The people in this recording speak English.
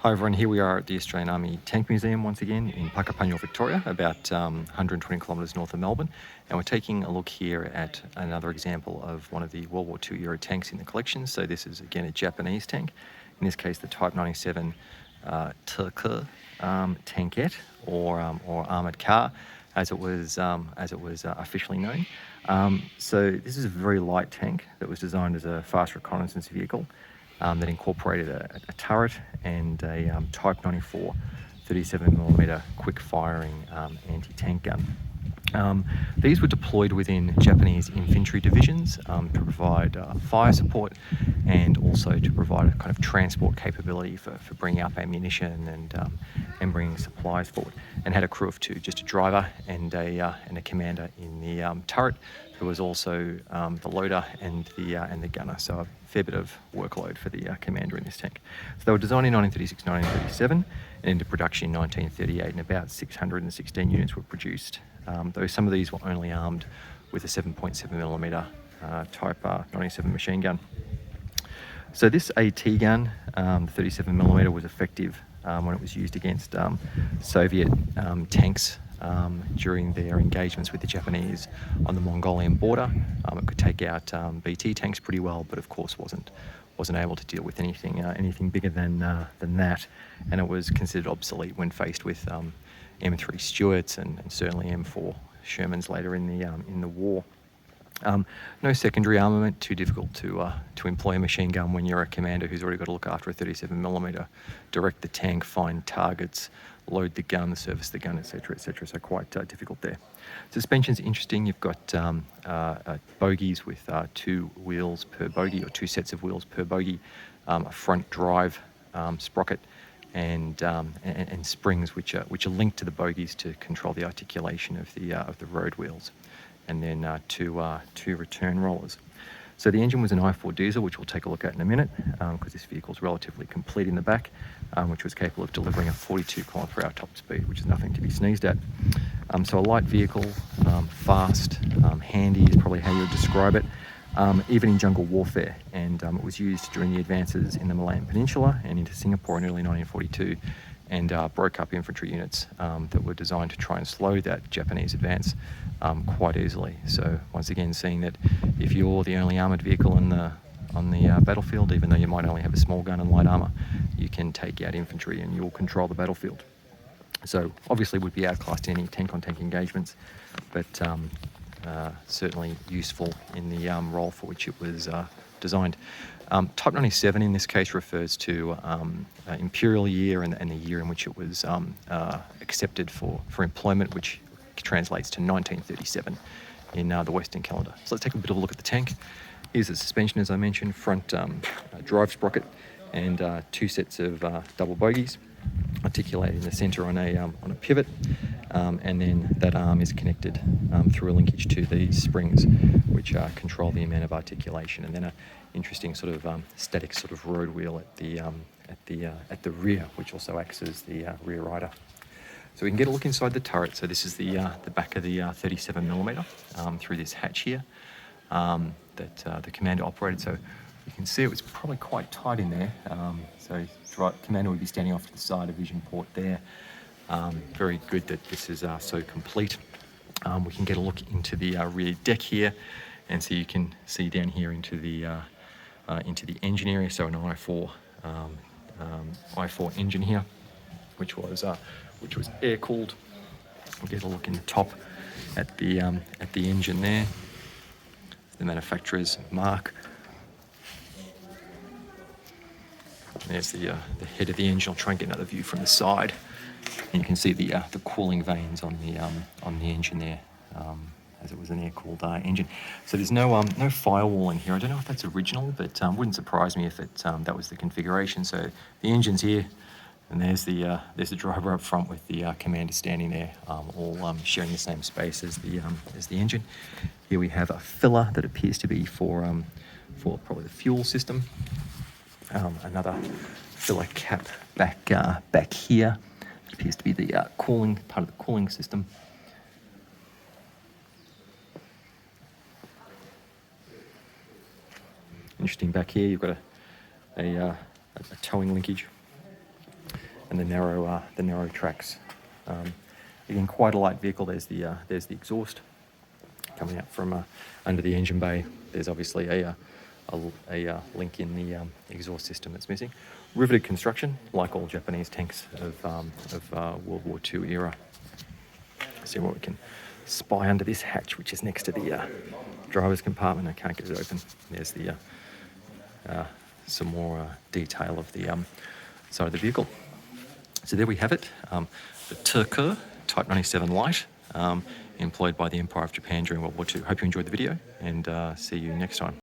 Hi everyone, here we are at the Australian Army Tank Museum once again in Puckapunyal, Victoria, about 120 kilometres north of Melbourne. And we're taking a look here at another example of one of the World War II era tanks in the collection. So this is again a Japanese tank, in this case the Type 97 Te-Ke Tankette, or armoured car, as it was officially known. So this is a very light tank that was designed as a fast reconnaissance vehicle. That incorporated a turret and a Type 94 37mm quick-firing anti-tank gun. These were deployed within Japanese infantry divisions to provide fire support and also to provide a kind of transport capability for bringing up ammunition and bringing supplies forward. And had a crew of two, just a driver and a commander in the turret, who was also the loader and the gunner. So a fair bit of workload for the commander in this tank. So they were designed in 1936, 1937, and into production in 1938, and about 616 units were produced. Though some of these were only armed with a 7.7mm Type 97 machine gun. So this AT gun, the 37mm, was effective when it was used against Soviet tanks during their engagements with the Japanese on the Mongolian border. It could take out BT tanks pretty well, but of course wasn't able to deal with anything bigger than that, and it was considered obsolete when faced with M3 Stuarts and certainly M4 Shermans later in the war. No secondary armament, too difficult to employ a machine gun when you're a commander who's already got to look after a 37mm, direct the tank, find targets, load the gun, service the gun, etc., etc. So quite difficult there. Suspension's interesting. You've got bogies with 2 wheels per bogie, or 2 sets of wheels per bogie, a front drive sprocket, and springs which are linked to the bogies to control the articulation of the road wheels, and then two return rollers. So the engine was an I4 diesel, which we'll take a look at in a minute, because this vehicle is relatively complete in the back, which was capable of delivering a 42 km/h top speed, which is nothing to be sneezed at. So a light vehicle, fast, handy is probably how you would describe it, even in jungle warfare. And it was used during the advances in the Malayan Peninsula and into Singapore in early 1942, and broke up infantry units that were designed to try and slow that Japanese advance quite easily. So once again, seeing that if you're the only armoured vehicle on the battlefield, even though you might only have a small gun and light armour, you can take out infantry and you'll control the battlefield. So obviously would be outclassed in any tank-on-tank engagements, but certainly useful in the role for which it was designed. Type 97 in this case refers to imperial year and the year in which it was accepted for employment, which translates to 1937 in the Western calendar. So let's take a bit of a look at the tank. Here's the suspension, as I mentioned, front drive sprocket and 2 sets of double bogies articulated in the centre on a pivot, and then that arm is connected through a linkage to these springs, which control the amount of articulation, and then an interesting sort of static sort of road wheel at the rear, which also acts as the rear rider. So we can get a look inside the turret. So this is the back of the 37mm through this hatch here that the commander operated. So you can see it was probably quite tight in there. So the commander would be standing off to the side, a vision port there. Very good that this is so complete. We can get a look into the rear deck here, and so you can see down here into the engine area. So an I4 engine here, which was air cooled. We'll get a look in the top at the engine there, the manufacturer's mark. There's the head of the engine. I'll try and get another view from the side, and you can see the cooling vanes on the engine there, as it was an air-cooled engine. So there's no firewall in here. I don't know if that's original, but wouldn't surprise me if that was the configuration. So the engine's here, and there's the driver up front with the commander standing there, all sharing the same space as the engine. Here we have a filler that appears to be for probably the fuel system. Another filler cap back here. It appears to be the part of the cooling system. Interesting back here, you've got a towing linkage. and the narrow tracks. Again, quite a light vehicle. There's the exhaust coming out from under the engine bay. There's obviously a link in the exhaust system that's missing. Riveted construction, like all Japanese tanks of World War II era. See what we can spy under this hatch, which is next to the driver's compartment. I can't get it open. There's the some more detail of the side of the vehicle. So there we have it, the Te-Ke Type 97 Light, employed by the Empire of Japan during World War II. Hope you enjoyed the video, and see you next time.